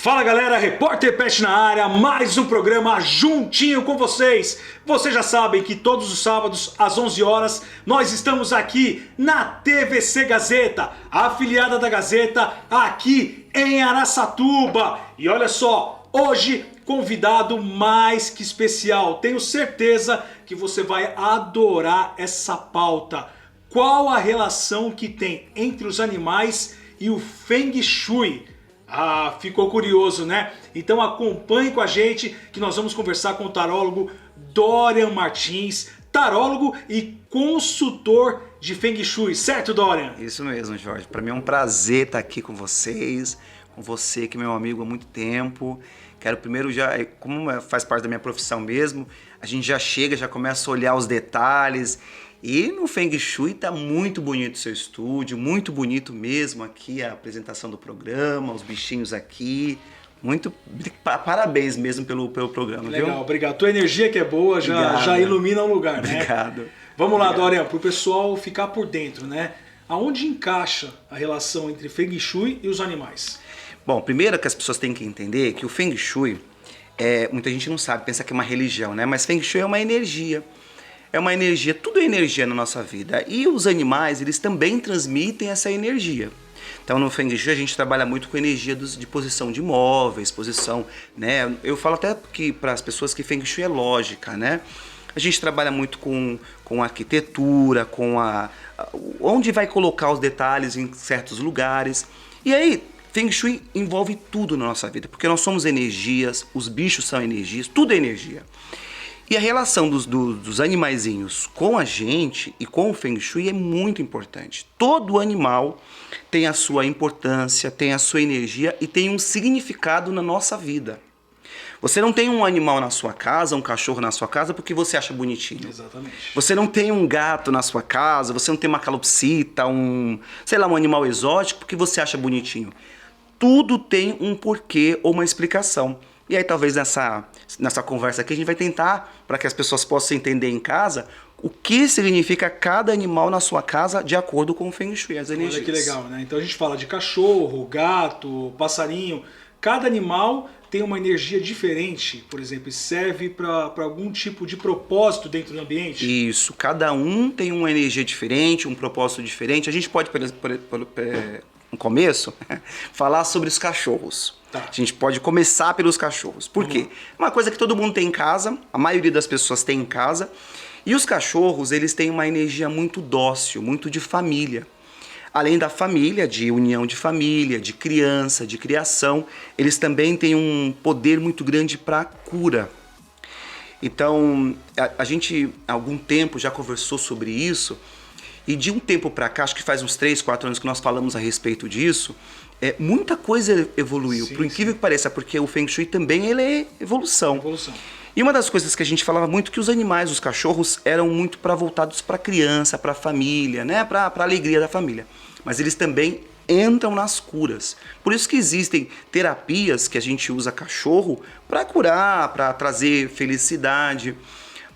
Fala galera, Repórter Pet na área, mais um programa juntinho com vocês. Vocês já sabem que todos os sábados às 11 horas nós estamos aqui na TVC Gazeta, afiliada da Gazeta aqui em Araçatuba. E olha só, hoje convidado mais que especial. Tenho certeza que você vai adorar essa pauta. Qual a relação que tem entre os animais e o Feng Shui? Ah, ficou curioso, né? Então acompanhe com a gente que nós vamos conversar com o tarólogo Dorian Martins, tarólogo e consultor de Feng Shui, certo, Dorian? Isso mesmo, Jorge. Para mim é um prazer estar aqui com vocês, com você que é meu amigo há muito tempo. Quero primeiro como faz parte da minha profissão mesmo, a gente já chega, já começa a olhar os detalhes. E no Feng Shui tá muito bonito o seu estúdio, muito bonito mesmo aqui a apresentação do programa, os bichinhos aqui. Muito parabéns mesmo pelo programa, legal, viu? Obrigado. Tua energia que é boa já ilumina o lugar, né? Obrigado. Vamos lá, Dorian, para o pessoal ficar por dentro, né? Aonde encaixa a relação entre Feng Shui e os animais? Bom, primeiro que as pessoas têm que entender que o Feng Shui, muita gente não sabe, pensa que é uma religião, né? Mas Feng Shui é uma energia. É uma energia, tudo é energia na nossa vida. E os animais, eles também transmitem essa energia. Então no Feng Shui a gente trabalha muito com energia de posição de móveis, posição, né? Eu falo até que para as pessoas que Feng Shui é lógica, né? A gente trabalha muito com arquitetura, com onde vai colocar os detalhes em certos lugares. E aí, Feng Shui envolve tudo na nossa vida, porque nós somos energias, os bichos são energias, tudo é energia. E a relação dos animaizinhos com a gente e com o Feng Shui é muito importante. Todo animal tem a sua importância, tem a sua energia e tem um significado na nossa vida. Você não tem um animal na sua casa, um cachorro na sua casa porque você acha bonitinho. Exatamente. Você não tem um gato na sua casa, você não tem uma calopsita, um animal exótico porque você acha bonitinho. Tudo tem um porquê ou uma explicação. E aí talvez nessa conversa aqui a gente vai tentar, para que as pessoas possam entender em casa, o que significa cada animal na sua casa de acordo com o Feng Shui, as energias. Olha que legal, né? Então a gente fala de cachorro, gato, passarinho. Cada animal tem uma energia diferente, por exemplo, e serve para algum tipo de propósito dentro do ambiente? Isso, cada um tem uma energia diferente, um propósito diferente. A gente pode, no começo, falar sobre os cachorros. Tá. A gente pode começar pelos cachorros. Por quê? Uma coisa que todo mundo tem em casa, a maioria das pessoas tem em casa. E os cachorros, eles têm uma energia muito dócil, muito de família. Além da família, de união de família, de criança, de criação, eles também têm um poder muito grande para cura. Então, a gente há algum tempo já conversou sobre isso. E de um tempo para cá, acho que faz uns 3, 4 anos que nós falamos a respeito disso, muita coisa evoluiu, por incrível que pareça, porque o Feng Shui também ele é evolução. E uma das coisas que a gente falava muito que os animais, os cachorros, eram muito voltados para a criança, para a família, né? Para a alegria da família. Mas eles também entram nas curas. Por isso que existem terapias que a gente usa cachorro para curar, para trazer felicidade.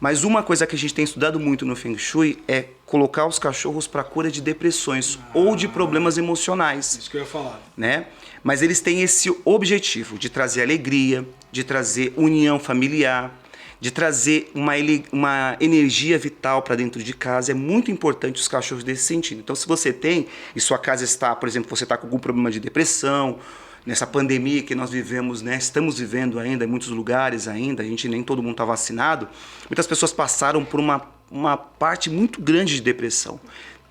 Mas uma coisa que a gente tem estudado muito no Feng Shui é colocar os cachorros para cura de depressões ou de problemas emocionais. Isso que eu ia falar. Né? Mas eles têm esse objetivo de trazer alegria, de trazer união familiar, de trazer uma energia vital para dentro de casa. É muito importante os cachorros nesse sentido. Então, se você tem, e sua casa está, por exemplo, você está com algum problema de depressão, nessa pandemia que nós vivemos, né? Estamos vivendo ainda em muitos lugares ainda, nem todo mundo está vacinado, muitas pessoas passaram por uma parte muito grande de depressão.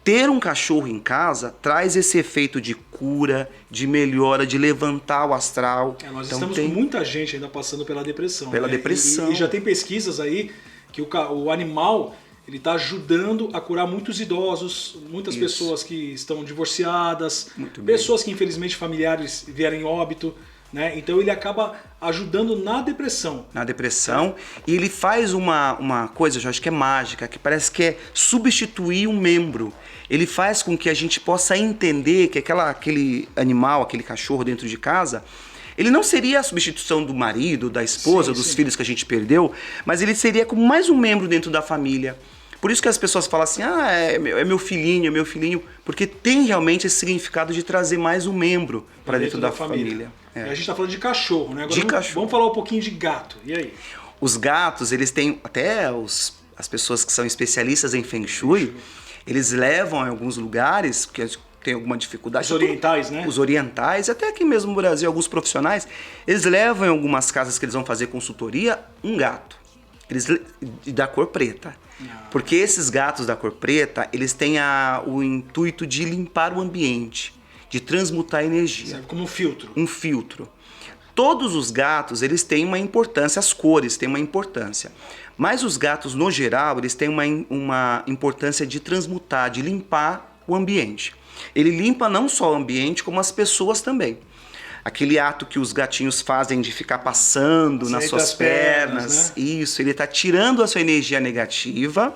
Ter um cachorro em casa traz esse efeito de cura, de melhora, de levantar o astral. Nós estamos com muita gente ainda passando pela depressão. Pela depressão. E já tem pesquisas aí que o animal ele está ajudando a curar muitos idosos, muitas pessoas que estão divorciadas, pessoas que infelizmente familiares vieram em óbito, né? Então ele acaba ajudando na depressão. Na depressão. E ele faz uma coisa, eu acho que é mágica, que parece que é substituir um membro. Ele faz com que a gente possa entender que aquele animal, aquele cachorro dentro de casa, ele não seria a substituição do marido, da esposa, dos filhos que a gente perdeu, mas ele seria como mais um membro dentro da família. Por isso que as pessoas falam assim, é meu filhinho, porque tem realmente esse significado de trazer mais um membro para dentro da família. E a gente tá falando de cachorro, né? Agora De cachorro. Vamos falar um pouquinho de gato. E aí? Os gatos, eles têm, até as pessoas que são especialistas em Feng Shui, eles levam em alguns lugares, porque tem alguma dificuldade. Os orientais, né? Os orientais, até aqui mesmo no Brasil, alguns profissionais, eles levam em algumas casas que eles vão fazer consultoria, um gato. Da cor preta. Porque esses gatos da cor preta, eles têm o intuito de limpar o ambiente, de transmutar energia. Serve como um filtro. Um filtro. Todos os gatos, eles têm uma importância, as cores têm uma importância. Mas os gatos, no geral, eles têm uma importância de transmutar, de limpar o ambiente. Ele limpa não só o ambiente, como as pessoas também. Aquele ato que os gatinhos fazem de ficar passando nas suas pernas, né? Isso, ele está tirando a sua energia negativa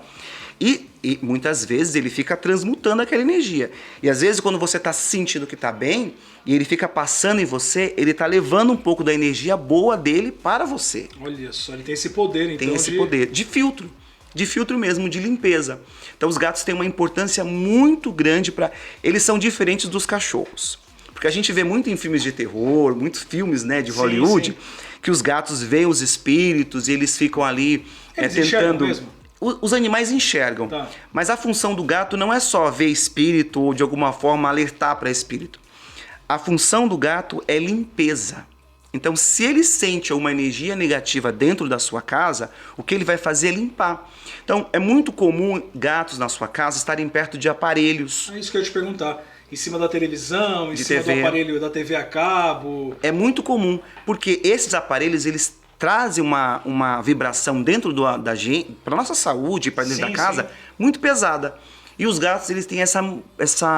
e muitas vezes ele fica transmutando aquela energia. E às vezes quando você está sentindo que está bem e ele fica passando em você, ele está levando um pouco da energia boa dele para você. Olha só, ele tem esse poder, então. Tem esse poder de filtro mesmo, de limpeza. Então os gatos têm uma importância muito grande para... Eles são diferentes dos cachorros. Porque a gente vê muito em filmes de terror, muitos filmes, né, de Hollywood, que os gatos veem os espíritos e eles ficam ali tentando... Mesmo? Os animais enxergam, tá. Mas a função do gato não é só ver espírito ou de alguma forma alertar para espírito. A função do gato é limpeza. Então, se ele sente uma energia negativa dentro da sua casa, o que ele vai fazer é limpar. Então, é muito comum gatos na sua casa estarem perto de aparelhos. É isso que eu ia te perguntar. Em cima da televisão, em cima do aparelho da TV a cabo. É muito comum, porque esses aparelhos, eles trazem uma vibração dentro da gente, para nossa saúde, para dentro da casa, muito pesada. E os gatos, eles têm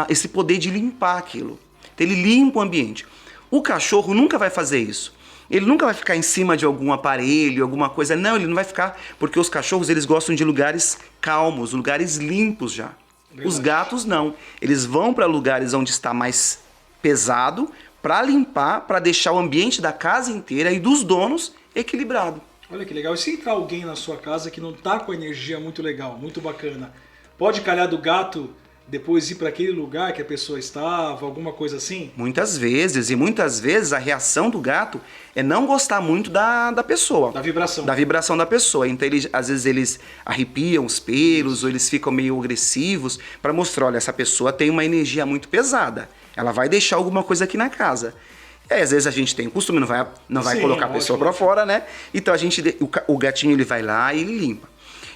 esse poder de limpar aquilo. Então, ele limpa o ambiente. O cachorro nunca vai fazer isso. Ele nunca vai ficar em cima de algum aparelho, alguma coisa. Não, ele não vai ficar, porque os cachorros, eles gostam de lugares calmos, lugares limpos já. Verdade. Os gatos não. Eles vão para lugares onde está mais pesado para limpar, para deixar o ambiente da casa inteira e dos donos equilibrado. Olha que legal. E se entrar alguém na sua casa que não está com energia muito legal, muito bacana, pode calhar do gato depois ir para aquele lugar que a pessoa estava, alguma coisa assim? Muitas vezes. E muitas vezes a reação do gato é não gostar muito da pessoa. Da vibração. Da vibração da pessoa. Então, às vezes, eles arrepiam os pelos ou eles ficam meio agressivos para mostrar, olha, essa pessoa tem uma energia muito pesada. Ela vai deixar alguma coisa aqui na casa. E aí, às vezes a gente tem o costume, não vai colocar a pessoa para fora, né? Então, o gatinho ele vai lá e ele limpa.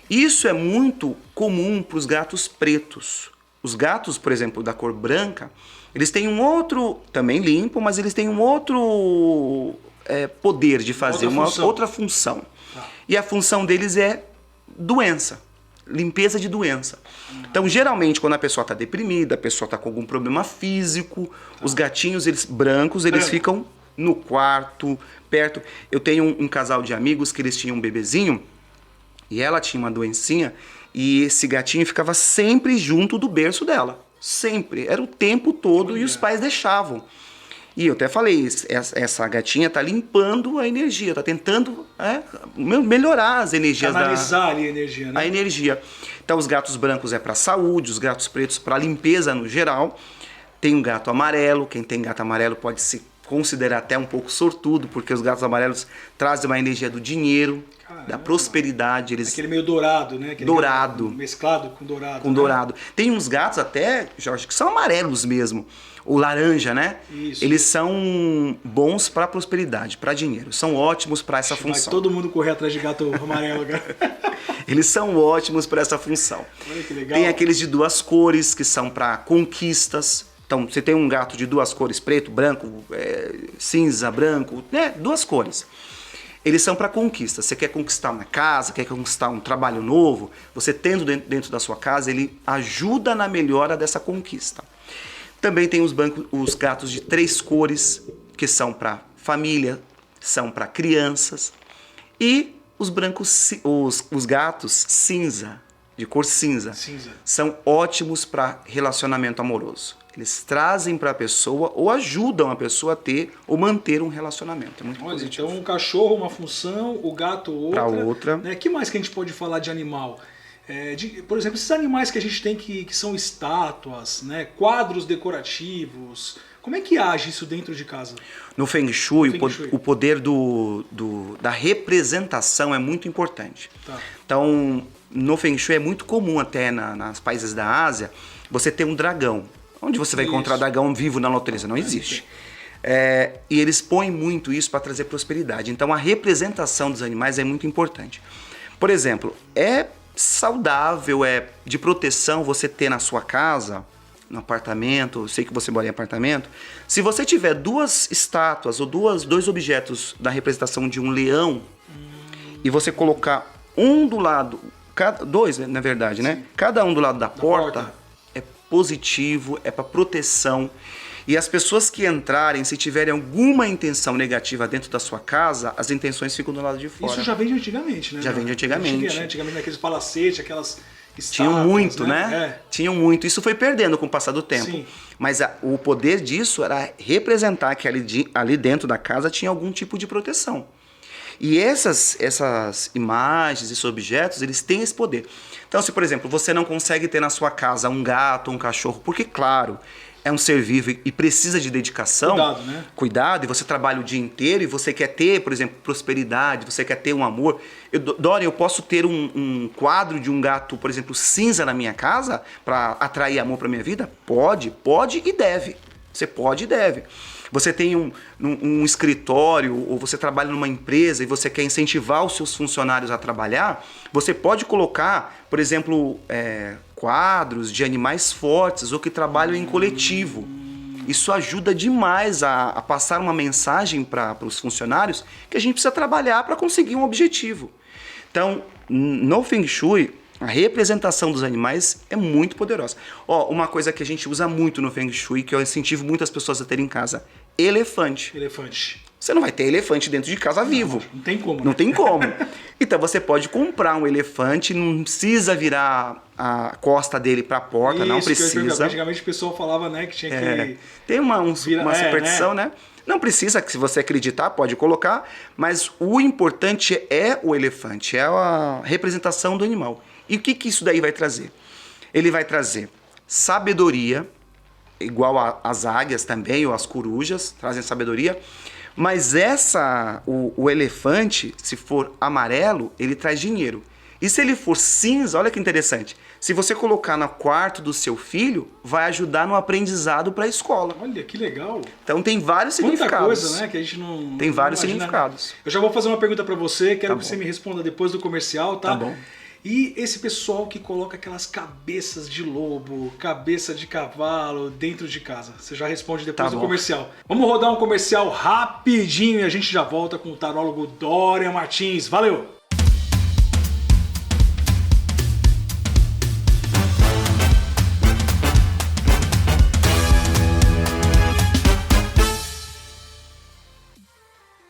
Isso é muito comum para os gatos pretos. Os gatos, por exemplo, da cor branca, eles têm um outro, também limpo, mas eles têm um outro poder de fazer, outra função. Tá. E a função deles é doença, limpeza de doença. Então, geralmente, quando a pessoa está deprimida, a pessoa está com algum problema físico, os gatinhos brancos, eles ficam no quarto, perto. Eu tenho um casal de amigos que eles tinham um bebezinho e ela tinha uma doencinha. E esse gatinho ficava sempre junto do berço dela. Sempre. Era o tempo todo e os pais deixavam. E eu até falei, essa gatinha tá limpando a energia, tá tentando melhorar as energias. Canalizar ali a energia, né? A energia. Então os gatos brancos é para saúde, os gatos pretos para limpeza no geral. Tem um gato amarelo, quem tem gato amarelo pode se considerar até um pouco sortudo, porque os gatos amarelos trazem uma energia do dinheiro, da prosperidade. Aquele meio dourado, né? Aquele dourado. Mesclado com dourado. Com dourado. Tem uns gatos até, Jorge, que são amarelos mesmo. O laranja, né? Isso. Eles são bons para prosperidade, para dinheiro. São ótimos para essa função. Vai todo mundo correr atrás de gato amarelo, cara. Eles são ótimos para essa função. Olha que legal. Tem aqueles de duas cores, que são para conquistas. Então, você tem um gato de duas cores, preto, branco, cinza, branco, né? Duas cores. Eles são para conquista. Você quer conquistar uma casa, quer conquistar um trabalho novo, você tendo dentro da sua casa, ele ajuda na melhora dessa conquista. Também tem os gatos de 3 cores, que são para família, são para crianças. E os brancos, os gatos cinza, de cor cinza, são ótimos para relacionamento amoroso. Eles trazem para a pessoa ou ajudam a pessoa a ter ou manter um relacionamento. É muito positivo. Então, um cachorro, uma função, o gato, outra. Para outra. Né? Que mais que a gente pode falar de animal? Por exemplo, esses animais que a gente tem que são estátuas, né? Quadros decorativos. Como é que age isso dentro de casa? No Feng Shui, o poder da representação é muito importante. Tá. Então, no Feng Shui é muito comum até nos países da Ásia, você ter um dragão. Onde você vai encontrar dragão vivo na natureza? Não existe. E eles põem muito isso para trazer prosperidade. Então, a representação dos animais é muito importante. Por exemplo, é saudável, é de proteção você ter na sua casa, no apartamento, eu sei que você mora em apartamento, se você tiver 2 estátuas ou dois objetos da representação de um leão e você colocar um do lado, dois na verdade, né? Cada um do lado da porta, é positivo, é para proteção. E as pessoas que entrarem, se tiverem alguma intenção negativa dentro da sua casa, as intenções ficam do lado de fora. Isso já vem de antigamente, né? Já vem de antigamente. Antigamente naqueles palacetes, aquelas estátuas, tinham muito, né? Tinham muito. Isso foi perdendo com o passar do tempo. Sim. Mas o poder disso era representar que ali dentro da casa tinha algum tipo de proteção. E essas imagens, esses objetos, eles têm esse poder. Então, se, por exemplo, você não consegue ter na sua casa um gato ou um cachorro, porque, claro, é um ser vivo e precisa de dedicação, cuidado, né? Cuidado, e você trabalha o dia inteiro e você quer ter, por exemplo, prosperidade, você quer ter um amor. Dorian, eu posso ter um quadro de um gato, por exemplo, cinza na minha casa para atrair amor para minha vida? Pode e deve. Você pode e deve. Você tem um escritório ou você trabalha numa empresa e você quer incentivar os seus funcionários a trabalhar, você pode colocar, por exemplo, quadros de animais fortes ou que trabalham em coletivo. Isso ajuda demais a passar uma mensagem para os funcionários que a gente precisa trabalhar para conseguir um objetivo. Então, no Feng Shui, a representação dos animais é muito poderosa. Uma coisa que a gente usa muito no Feng Shui, que eu incentivo muitas pessoas a terem em casa, elefante. Você não vai ter elefante dentro de casa vivo. Não tem como. Não tem como. Então você pode comprar um elefante, não precisa virar a costa dele para a porta, não precisa. Antigamente o pessoal falava, né, que tinha que... Tem uma superstição, né? Não precisa, que se você acreditar, pode colocar, mas o importante é o elefante, é a representação do animal. E o que isso daí vai trazer? Ele vai trazer sabedoria, igual as águias também, ou as corujas, trazem sabedoria, mas o elefante, se for amarelo, ele traz dinheiro. E se ele for cinza, olha que interessante, se você colocar no quarto do seu filho, vai ajudar no aprendizado para a escola. Olha, que legal. Então tem vários significados. Muita coisa, né, que a gente não... Tem vários significados. Eu já vou fazer uma pergunta para você, quero que você me responda depois do comercial, tá? Tá bom. E esse pessoal que coloca aquelas cabeças de lobo, cabeça de cavalo dentro de casa? Você já responde depois do comercial. Vamos rodar um comercial rapidinho e a gente já volta com o tarólogo Dorian Martins. Valeu!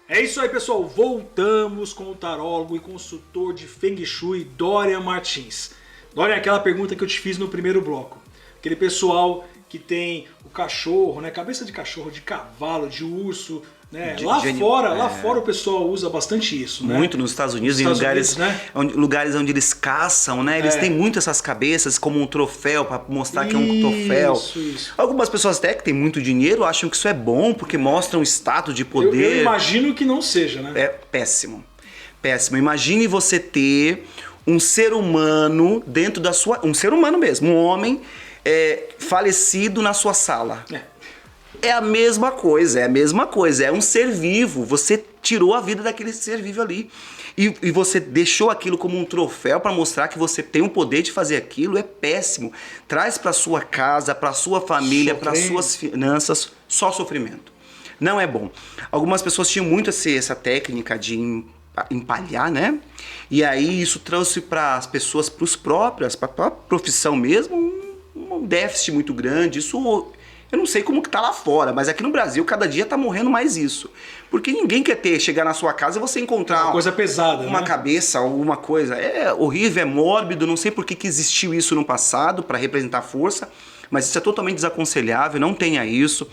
É isso aí, pessoal. Voltamos com o tarólogo e consultor de Feng Shui, Dorian Martins. Dorian, aquela pergunta que eu te fiz no primeiro bloco. Aquele pessoal que tem o cachorro, né? Cabeça de cachorro, de cavalo, de urso, né? Lá fora o pessoal usa bastante isso, né? Muito nos Estados Unidos, em lugares onde eles caçam, né? Eles têm muito essas cabeças como um troféu, para mostrar que é um troféu. Isso. Algumas pessoas até que têm muito dinheiro acham que isso é bom, porque mostra um status de poder. Eu imagino que não seja, né? É péssimo. Péssimo. Imagine você ter um ser humano dentro da sua... Um ser humano mesmo, um homem falecido na sua sala. É a mesma coisa, é um ser vivo. Você tirou a vida daquele ser vivo ali. E você deixou aquilo como um troféu para mostrar que você tem o poder de fazer aquilo. É péssimo. Traz para sua casa, para sua família, para suas finanças, só sofrimento. Não é bom. Algumas pessoas tinham muito essa técnica de empalhar, né? E aí isso trouxe para as pessoas, para os próprios, para a profissão mesmo, um déficit muito grande. Isso... Eu não sei como que tá lá fora, mas aqui no Brasil cada dia tá morrendo mais isso. Porque ninguém quer chegar na sua casa e você encontrar uma coisa pesada, uma cabeça, alguma coisa. É horrível, é mórbido, não sei por que existiu isso no passado para representar força, mas isso é totalmente desaconselhável, não tenha isso.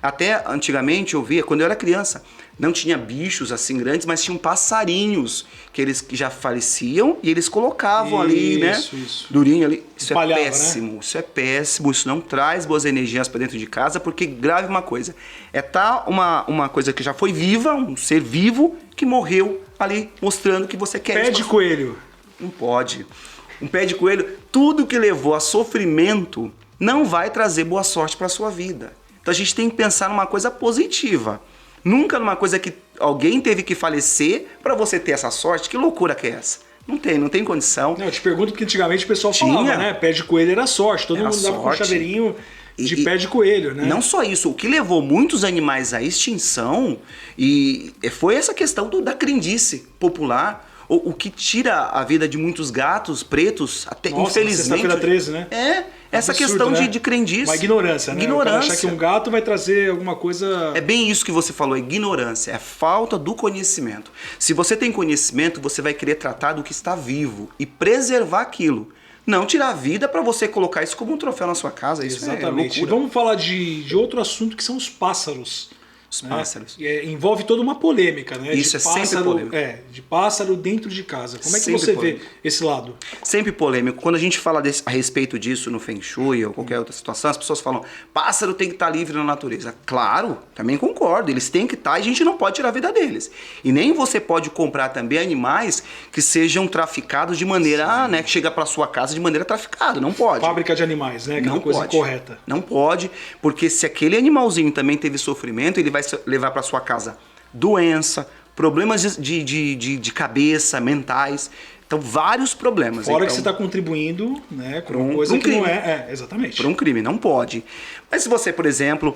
Até antigamente eu via, quando eu era criança, não tinha bichos assim grandes, mas tinham passarinhos que já faleciam e eles colocavam ali, né? Isso. Durinho ali. Isso Espalhava, é péssimo, né? isso é péssimo, isso não traz boas energias para dentro de casa, porque grave uma coisa, uma coisa que já foi viva, um ser vivo que morreu ali, mostrando que você quer. Pé de coelho. Não pode. Um pé de coelho, tudo que levou a sofrimento não vai trazer boa sorte para sua vida. Então a gente tem que pensar numa coisa positiva. Nunca numa coisa que alguém teve que falecer para você ter essa sorte. Que loucura que é essa? Não tem condição. Não, eu te pergunto porque antigamente o pessoal falava, né? Pé de coelho era sorte. Todo mundo dava com um chaveirinho de pé de coelho, né? Não só isso, o que levou muitos animais à extinção e foi essa questão da crendice popular. O que tira a vida de muitos gatos pretos, até infelizmente. Sexta-feira 13, né? Essa absurdo, questão né? de crendice. Uma ignorância, né? Ignorância. Achar que um gato vai trazer alguma coisa. É bem isso que você falou, ignorância, é a falta do conhecimento. Se você tem conhecimento, você vai querer tratar do que está vivo e preservar aquilo. Não tirar a vida para você colocar isso como um troféu na sua casa. Isso Exatamente. É loucura. E vamos falar de outro assunto que são os pássaros. Os pássaros. Envolve toda uma polêmica, né? Isso de é sempre polêmico. De pássaro dentro de casa. Como é que Sempre você polêmico. vê esse lado? Sempre polêmico. Quando a gente fala a respeito disso no Feng Shui ou qualquer outra situação, as pessoas falam, pássaro tem que estar livre na natureza. Claro, também concordo, eles têm que estar e a gente não pode tirar a vida deles. E nem você pode comprar também animais que sejam traficados de maneira, né, que chega para sua casa de maneira traficada, não pode. Fábrica de animais, né? Aquela coisa incorreta. Não pode, porque se aquele animalzinho também teve sofrimento, ele vai levar para sua casa doença, problemas de cabeça, mentais. Então, vários problemas. Fora então, que você está contribuindo, né, com uma coisa que crime. não é. Exatamente. Para um crime, não pode. Mas se você, por exemplo,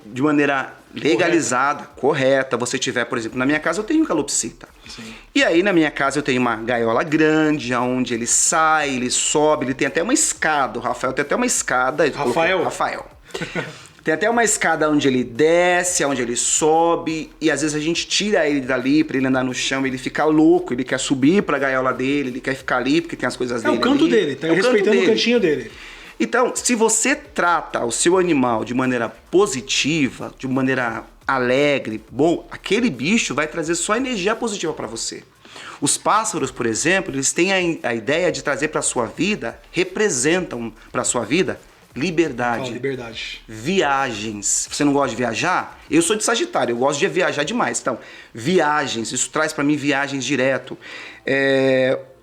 de maneira legalizada, correta, você tiver, por exemplo, na minha casa eu tenho calopsita. Sim. E aí na minha casa eu tenho uma gaiola grande, onde ele sai, ele sobe, ele tem até uma escada. O Rafael tem até uma escada. Rafael. Tem até uma escada onde ele desce, onde ele sobe, e às vezes a gente tira ele dali pra ele andar no chão, ele fica louco, ele quer subir pra gaiola dele, ele quer ficar ali porque tem as coisas dele. É o canto ali. dele, tá respeitando o cantinho dele. Então, se você trata o seu animal de maneira positiva, de maneira alegre, bom, aquele bicho vai trazer só energia positiva para você. Os pássaros, por exemplo, eles têm a ideia de trazer para sua vida, representam para sua vida liberdade. Liberdade. Viagens. Você não gosta de viajar? Eu sou de Sagitário, eu gosto de viajar demais. Então, viagens, isso traz para mim viagens direto.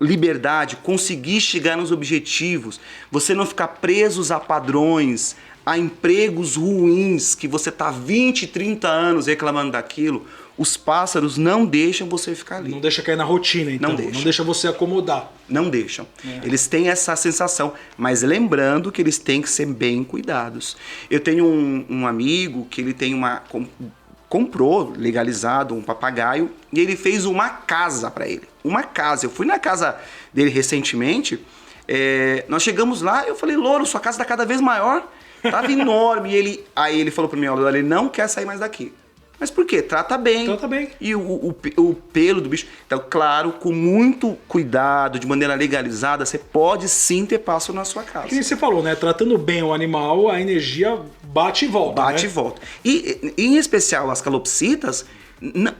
Liberdade, conseguir chegar nos objetivos. Você não ficar presos a padrões, a empregos ruins, que você tá 20, 30 anos reclamando daquilo. Os pássaros não deixam você ficar ali. Não deixa cair na rotina, então. Não deixa você acomodar. Não deixam. Eles têm essa sensação, mas lembrando que eles têm que ser bem cuidados. Eu tenho um amigo que ele tem comprou, legalizado, um papagaio, e ele fez uma casa para ele. Uma casa. Eu fui na casa dele recentemente, nós chegamos lá, eu falei, Louro, sua casa tá cada vez maior. Tava enorme. E aí ele falou para mim, olha, ele não quer sair mais daqui. Mas por quê? Trata bem. Trata bem. E o pelo do bicho. Então, claro, com muito cuidado, de maneira legalizada, você pode sim ter pássaro na sua casa. Que nem você falou, né? Tratando bem o animal, a energia bate e volta. Bate e volta. E em especial as calopsitas,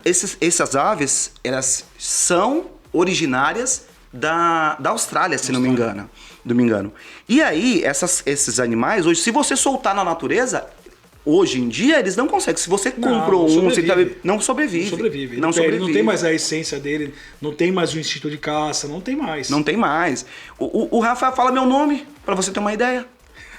essas aves, elas são originárias da Austrália, se não me engano. E aí, esses animais, hoje, se você soltar na natureza, hoje em dia, eles não conseguem. Se você comprou não sobrevive. Ele não tem mais a essência dele, não tem mais o instinto de caça, não tem mais. Não tem mais. O Rafael fala meu nome, pra você ter uma ideia.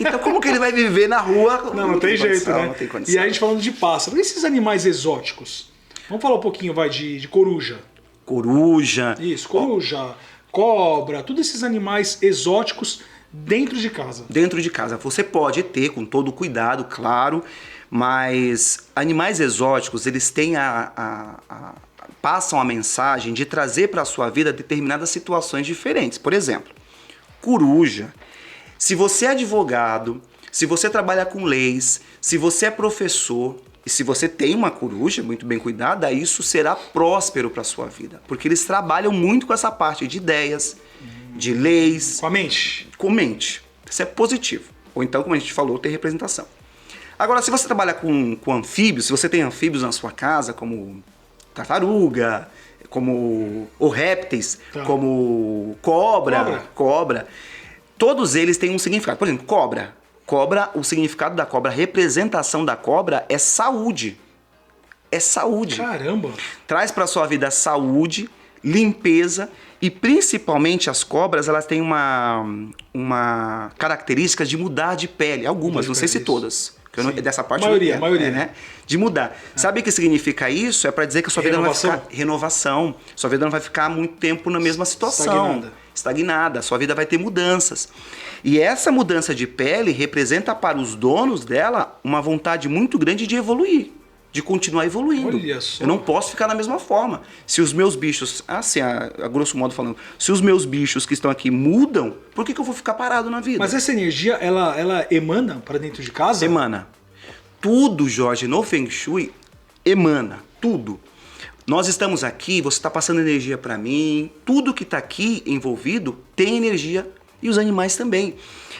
Então como que ele vai viver na rua? Não tem jeito, né? Não tem condição. E aí a gente falando de pássaro. E esses animais exóticos? Vamos falar um pouquinho, de coruja. Coruja. Isso, coruja, cobra, todos esses animais exóticos dentro de casa. Dentro de casa. Você pode ter, com todo cuidado, claro, mas animais exóticos, eles têm passam a mensagem de trazer para a sua vida determinadas situações diferentes. Por exemplo, coruja. Se você é advogado, se você trabalha com leis, se você é professor e se você tem uma coruja muito bem cuidada, isso será próspero para a sua vida. Porque eles trabalham muito com essa parte de ideias, de leis. Com a mente. Com mente. Isso é positivo. Ou então, como a gente falou, tem representação. Agora, se você trabalha com anfíbios, se você tem anfíbios na sua casa, como tartaruga, ou répteis, como cobra, todos eles têm um significado. Por exemplo, cobra. Cobra, o significado da cobra, a representação da cobra é saúde. É saúde. Caramba! Traz para sua vida saúde, limpeza e principalmente as cobras, elas têm uma característica de mudar de pele. Algumas, não sei se todas. Eu não, dessa parte maioria, né? De mudar. Sabe o que significa isso? É para dizer que a sua vida não vai ficar... Renovação. Sua vida não vai ficar muito tempo na mesma situação. Estagnada. Sua vida vai ter mudanças. E essa mudança de pele representa para os donos dela uma vontade muito grande de evoluir. De continuar evoluindo. Olha só. Eu não posso ficar da mesma forma. Se os meus bichos, assim, a grosso modo falando, se os meus bichos que estão aqui mudam, por que eu vou ficar parado na vida? Mas essa energia, ela emana para dentro de casa? Emana. Tudo, Jorge, no Feng Shui, emana. Tudo. Nós estamos aqui, você está passando energia para mim, tudo que está aqui envolvido tem energia e os animais também.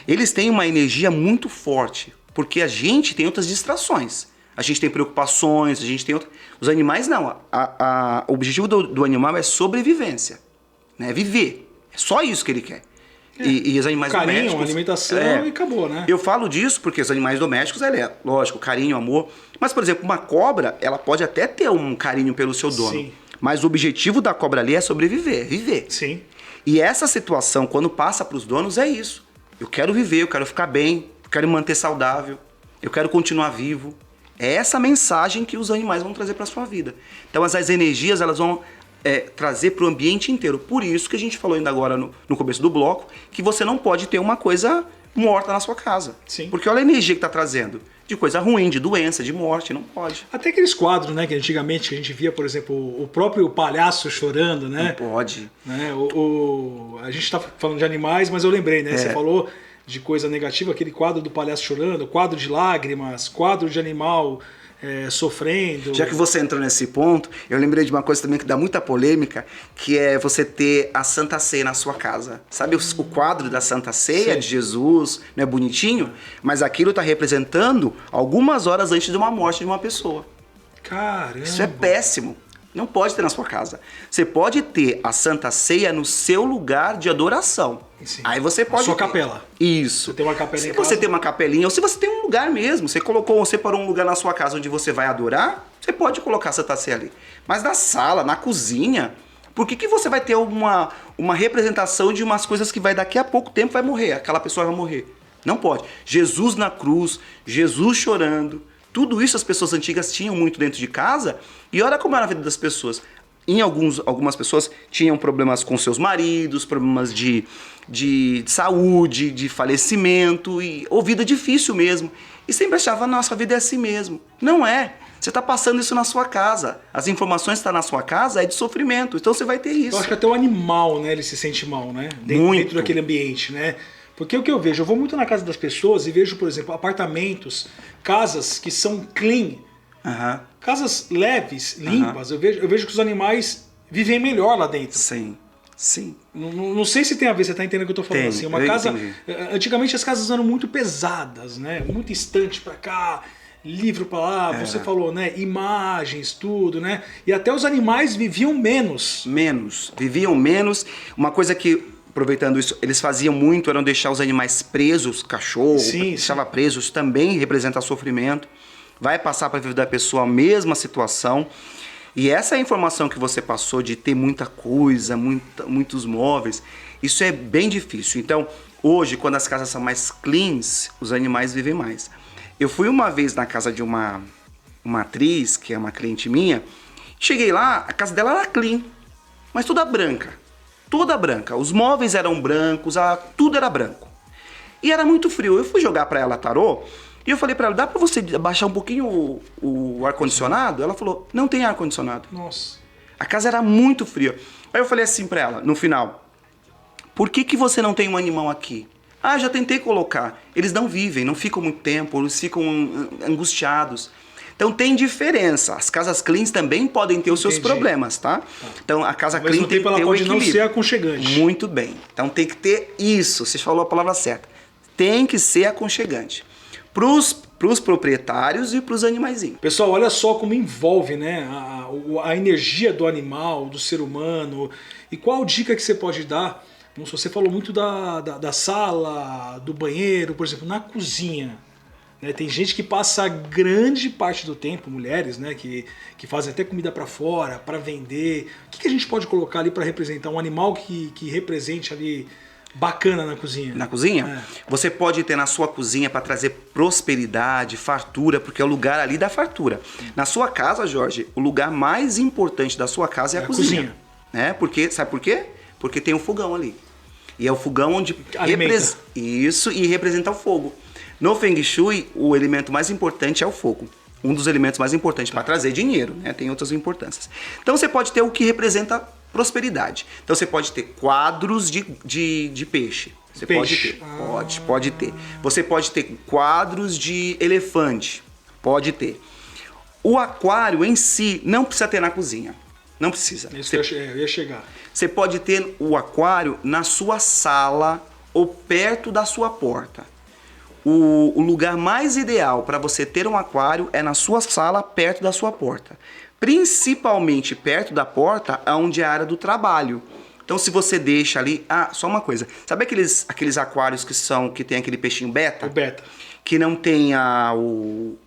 Eles têm uma energia muito forte, porque a gente tem outras distrações. A gente tem preocupações, a gente tem outras... Os animais não. O objetivo do animal é sobrevivência. Né? Viver. É só isso que ele quer. E os animais domésticos... Carinho, alimentação e acabou, né? Eu falo disso porque os animais domésticos, lógico, carinho, amor. Mas, por exemplo, uma cobra, ela pode até ter um carinho pelo seu dono. Sim. Mas o objetivo da cobra ali é sobreviver, viver. Sim. E essa situação, quando passa para os donos, é isso. Eu quero viver, eu quero ficar bem, eu quero me manter saudável, eu quero continuar vivo. É essa mensagem que os animais vão trazer para a sua vida. Então as energias elas vão trazer para o ambiente inteiro. Por isso que a gente falou ainda agora no começo do bloco, que você não pode ter uma coisa morta na sua casa. Sim. Porque olha a energia que está trazendo. De coisa ruim, de doença, de morte, não pode. Até aqueles quadros, né, que antigamente que a gente via, por exemplo, o próprio palhaço chorando, né? Não pode. Né? A gente está falando de animais, mas eu lembrei, né? Você falou de coisa negativa, aquele quadro do palhaço chorando, quadro de lágrimas, quadro de animal sofrendo. Já que você entrou nesse ponto, eu lembrei de uma coisa também que dá muita polêmica, que é você ter a Santa Ceia na sua casa. Sabe o quadro da Santa Ceia de Jesus, não é bonitinho? Mas aquilo está representando algumas horas antes de uma morte de uma pessoa. Caramba! Isso é péssimo. Não pode ter na sua casa. Você pode ter a Santa Ceia no seu lugar de adoração. Sim. Aí você pode... Na sua capela. Isso. Você tem uma capela em casa. Se você tem uma capelinha, ou se você tem um lugar mesmo, você parou um lugar na sua casa onde você vai adorar, você pode colocar a Santa Ceia ali. Mas na sala, na cozinha, por que você vai ter uma representação de umas coisas que daqui a pouco tempo vai morrer, aquela pessoa vai morrer? Não pode. Jesus na cruz, Jesus chorando... Tudo isso as pessoas antigas tinham muito dentro de casa e olha como era a vida das pessoas. Algumas pessoas tinham problemas com seus maridos, problemas de saúde, de falecimento ou vida difícil mesmo. E sempre achava, nossa, a vida é assim mesmo. Não é. Você está passando isso na sua casa. As informações que estão na sua casa é de sofrimento. Então você vai ter isso. Eu acho que até o animal, né, ele se sente mal, né? Dentro daquele ambiente, né? Porque o que eu vejo, eu vou muito na casa das pessoas e vejo, por exemplo, apartamentos, casas que são clean, casas leves, limpas. Eu vejo que os animais vivem melhor lá dentro. Sim, sim. Não sei se tem a ver, você está entendendo o que eu estou falando. Assim, uma casa, entendi. Antigamente as casas eram muito pesadas, né? Muito estante para cá, livro para lá. Você falou, né? Imagens, tudo, né? E até os animais viviam menos. Viviam menos. Uma coisa que aproveitando isso, eles faziam muito, eram deixar os animais presos, cachorro, deixava presos, também representa sofrimento. Vai passar para a vida da pessoa a mesma situação. E essa informação que você passou de ter muita coisa, muitos móveis, isso é bem difícil. Então, hoje, quando as casas são mais cleans, os animais vivem mais. Eu fui uma vez na casa de uma atriz, que é uma cliente minha, cheguei lá, a casa dela era clean, mas toda branca. Toda branca. Os móveis eram brancos, tudo era branco. E era muito frio. Eu fui jogar pra ela tarô e eu falei pra ela, dá pra você baixar um pouquinho o ar-condicionado? Ela falou, não tem ar-condicionado. Nossa. A casa era muito fria. Aí eu falei assim pra ela, no final, por que você não tem um animal aqui? Ah, já tentei colocar. Eles não vivem, não ficam muito tempo, eles ficam angustiados. Então tem diferença. As casas cleans também podem ter os seus problemas, tá? Então a casa clean tem que ter o equilíbrio. Ela pode não ser aconchegante. Muito bem. Então tem que ter isso. Você falou a palavra certa. Tem que ser aconchegante. Para para os proprietários e para os animaizinhos. Pessoal, olha só como envolve, né, a energia do animal, do ser humano. E qual dica que você pode dar? Você falou muito da sala, do banheiro, por exemplo, na cozinha. Né, tem gente que passa grande parte do tempo, mulheres, né, que fazem até comida para fora, para vender. O que a gente pode colocar ali para representar um animal que represente ali bacana na cozinha? Na cozinha? É. Você pode ter na sua cozinha para trazer prosperidade, fartura, porque é o lugar ali da fartura. Na sua casa, Jorge, o lugar mais importante da sua casa é a cozinha. Né? Porque, sabe por quê? Porque tem um fogão ali. E é o fogão onde isso e representa o fogo. No Feng Shui, o elemento mais importante é o fogo. Um dos elementos mais importantes para trazer dinheiro, né? Tem outras importâncias. Então você pode ter o que representa prosperidade. Então você pode ter quadros de peixe. Você pode ter. Você pode ter quadros de elefante. Pode ter. O aquário em si não precisa ter na cozinha. Não precisa. Isso eu ia chegar. Você pode ter o aquário na sua sala ou perto da sua porta. O lugar mais ideal para você ter um aquário é na sua sala, perto da sua porta. Principalmente perto da porta, onde é a área do trabalho. Então, se você deixa ali... só uma coisa. Sabe aqueles aquários que tem aquele peixinho beta? O beta. Que não tem o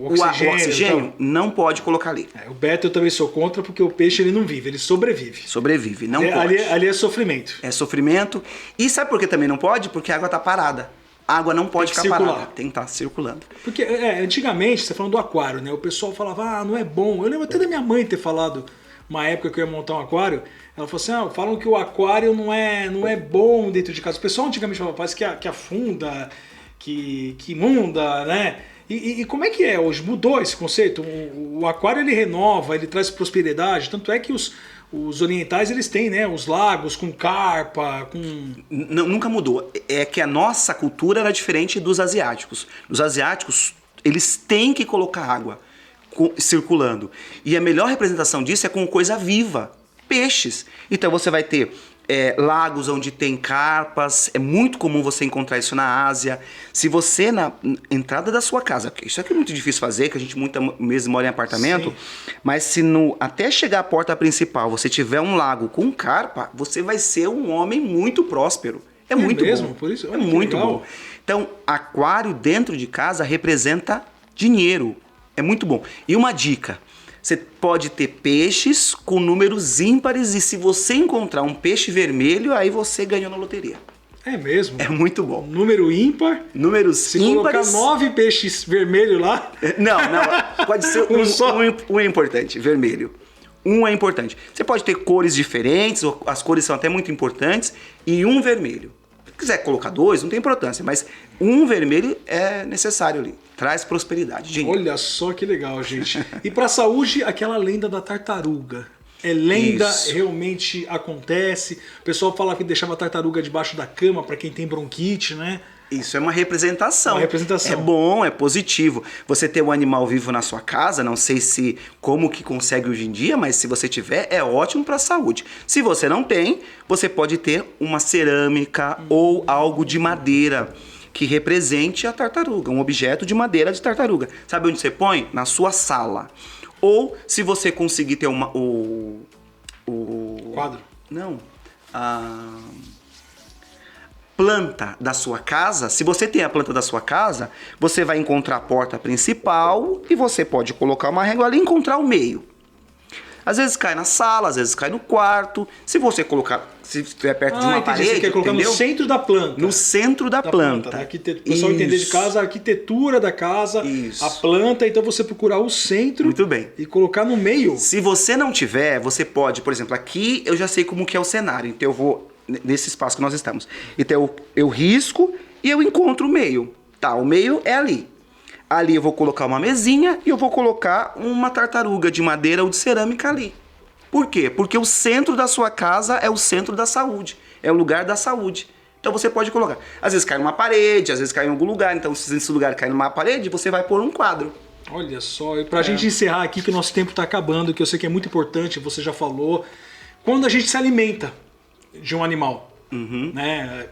oxigênio? Então... Não pode colocar ali. O beta eu também sou contra, porque o peixe ele não vive, ele sobrevive. Sobrevive, não pode. Ali é sofrimento. É sofrimento. E sabe por que também não pode? Porque a água está parada. A água não pode ficar parada, tem que estar circulando. Porque antigamente, você falando do aquário, né? O pessoal falava, não é bom. Eu lembro até da minha mãe ter falado, uma época que eu ia montar um aquário, ela falou assim, falam que o aquário não é bom dentro de casa. O pessoal antigamente falava, parece que afunda, que imunda, né? E como é que é hoje? Mudou esse conceito? O aquário ele renova, ele traz prosperidade, tanto é que os orientais, eles têm, né, os lagos com carpa, com... Nunca mudou. É que a nossa cultura era diferente dos asiáticos. Os asiáticos, eles têm que colocar água circulando. E a melhor representação disso é com coisa viva. Peixes. Então você vai ter lagos onde tem carpas. É muito comum você encontrar isso na Ásia. Se você, na entrada da sua casa, isso aqui é muito difícil fazer, que a gente muitas vezes mora em apartamento, sim. Mas se até chegar à porta principal você tiver um lago com carpa, você vai ser um homem muito próspero. É muito mesmo? Bom. Por isso, é muito legal. Bom. Então, aquário dentro de casa representa dinheiro. É muito bom. E uma dica. Você pode ter peixes com números ímpares e se você encontrar um peixe vermelho, aí você ganhou na loteria. É mesmo? É muito bom. Número ímpar? Números ímpares. Se colocar 9 peixes vermelhos lá... Não. Pode ser um é importante, vermelho. Um é importante. Você pode ter cores diferentes, as cores são até muito importantes, e um vermelho. Se quiser colocar 2, não tem importância, mas um vermelho é necessário ali. Traz prosperidade, dinheiro. Olha só que legal, gente. E para a saúde, aquela lenda da tartaruga. É lenda, isso. Realmente acontece. O pessoal fala que deixava a tartaruga debaixo da cama para quem tem bronquite, né? Isso é uma representação. Uma representação. É bom, é positivo. Você ter um animal vivo na sua casa, não sei como que consegue hoje em dia, mas se você tiver, é ótimo para a saúde. Se você não tem, você pode ter uma cerâmica ou algo de madeira que represente a tartaruga, um objeto de madeira de tartaruga. Sabe onde você põe? Na sua sala. Ou se você conseguir ter o quadro? Não. A planta da sua casa. Se você tem a planta da sua casa, você vai encontrar a porta principal e você pode colocar uma régua ali e encontrar o meio. Às vezes cai na sala, às vezes cai no quarto. Se você colocar, se estiver perto de uma parede, você quer colocar no centro da planta. No centro da planta. O pessoal entender de casa, a arquitetura da casa, a planta, então você procurar o centro. Muito bem. E colocar no meio. Se você não tiver, você pode, por exemplo, aqui eu já sei como que é o cenário, então eu vou nesse espaço que nós estamos. Então eu risco e eu encontro o meio. Tá, o meio é ali. Ali eu vou colocar uma mesinha e eu vou colocar uma tartaruga de madeira ou de cerâmica ali. Por quê? Porque o centro da sua casa é o centro da saúde. É o lugar da saúde. Então você pode colocar. Às vezes cai numa parede, às vezes cai em algum lugar. Então se esse lugar cai numa parede, você vai pôr um quadro. Olha só, e pra gente encerrar aqui, que o nosso tempo tá acabando, que eu sei que é muito importante, você já falou. Quando a gente se alimenta de um animal, né?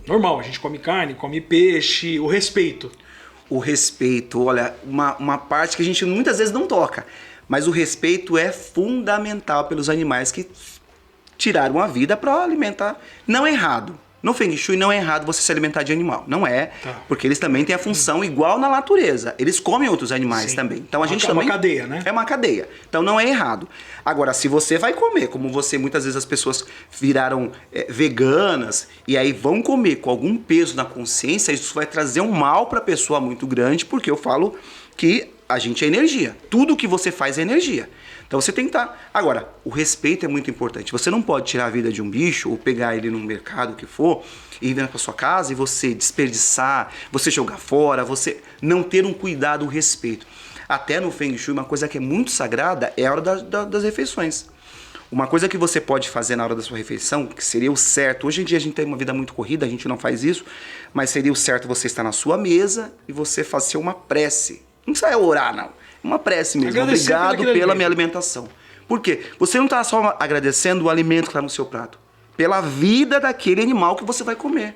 Normal, a gente come carne, come peixe, o respeito. O respeito, olha, uma parte que a gente muitas vezes não toca, mas o respeito é fundamental pelos animais que tiraram a vida para alimentar. Não é errado. No Feng Shui não é errado você se alimentar de animal. Não é, porque eles também têm a função igual na natureza. Eles comem outros animais também. Então a gente também... É uma cadeia, né? É uma cadeia. Então não é errado. Agora, se você vai comer, como você, muitas vezes as pessoas viraram veganas e aí vão comer com algum peso na consciência, isso vai trazer um mal para a pessoa muito grande, porque eu falo que a gente é energia. Tudo que você faz é energia. Então você tem que estar... Agora, o respeito é muito importante. Você não pode tirar a vida de um bicho ou pegar ele no mercado, o que for, e ir para sua casa e você desperdiçar, você jogar fora, você não ter um cuidado, um respeito. Até no Feng Shui, uma coisa que é muito sagrada é a hora das refeições. Uma coisa que você pode fazer na hora da sua refeição, que seria o certo... Hoje em dia a gente tem uma vida muito corrida, a gente não faz isso, mas seria o certo você estar na sua mesa e você fazer uma prece. Não precisa orar, não. Uma prece mesmo. Obrigado pela minha alimentação. Por quê? Você não está só agradecendo o alimento que está no seu prato. Pela vida daquele animal que você vai comer.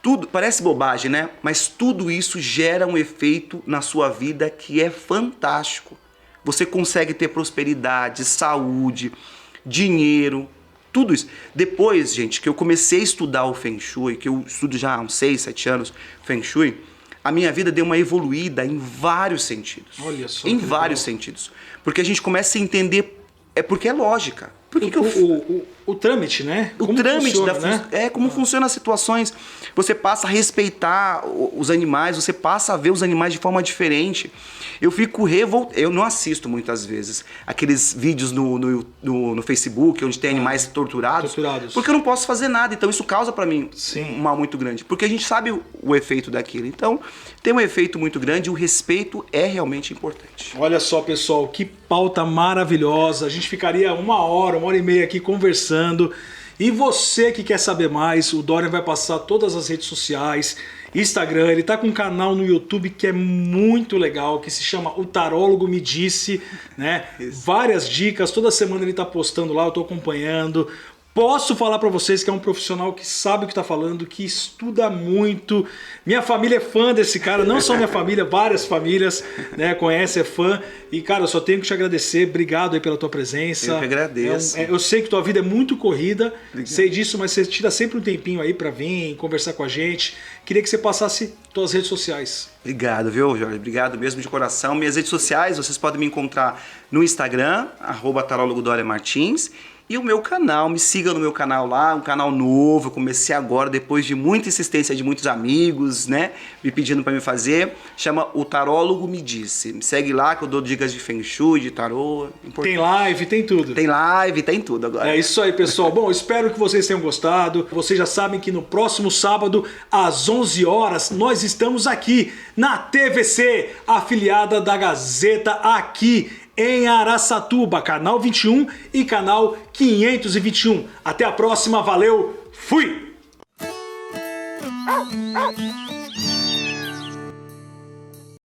Tudo, parece bobagem, né? Mas tudo isso gera um efeito na sua vida que é fantástico. Você consegue ter prosperidade, saúde, dinheiro, tudo isso. Depois, gente, que eu comecei a estudar o Feng Shui, que eu estudo já há uns 6, 7 anos Feng Shui, a minha vida deu uma evoluída em vários sentidos. Olha só. Em vários sentidos. Porque a gente começa a entender, porque é lógica. O trâmite, né? O como trâmite funciona, né? como funcionam as situações. Você passa a respeitar os animais, você passa a ver os animais de forma diferente. Eu fico revoltado. Eu não assisto muitas vezes aqueles vídeos no Facebook onde tem animais torturados. Porque eu não posso fazer nada. Então isso causa pra mim um mal muito grande. Porque a gente sabe o efeito daquilo. Então tem um efeito muito grande e o respeito é realmente importante. Olha só, pessoal, que pauta maravilhosa. A gente ficaria uma hora e meia aqui conversando. E você que quer saber mais, o Dorian vai passar todas as redes sociais, Instagram, ele tá com um canal no YouTube que é muito legal, que se chama O Tarólogo Me Disse, né? Várias dicas, toda semana ele tá postando lá, eu tô acompanhando. Posso falar pra vocês que é um profissional que sabe o que tá falando, que estuda muito. Minha família é fã desse cara, não só minha família, várias famílias, né, conhecem, é fã. E, cara, eu só tenho que te agradecer. Obrigado aí pela tua presença. Eu que agradeço. Eu sei que tua vida é muito corrida, sei disso, mas você tira sempre um tempinho aí pra vir conversar com a gente. Queria que você passasse tuas redes sociais. Obrigado, viu, Jorge? Obrigado mesmo de coração. Minhas redes sociais, vocês podem me encontrar no Instagram, @tarólogo_Dorian_Martins. E o meu canal, me siga no meu canal lá, um canal novo, eu comecei agora, depois de muita insistência de muitos amigos, né, me pedindo para me fazer, chama O Tarólogo Me Disse. Me segue lá que eu dou dicas de Feng Shui, de tarô. Tem live, tem tudo. Tem live, tem tudo agora. É isso aí, pessoal. Bom, espero que vocês tenham gostado. Vocês já sabem que no próximo sábado, às 11 horas, nós estamos aqui na TVC, afiliada da Gazeta, aqui em Araçatuba, canal 21 e canal 521. Até a próxima, valeu, fui!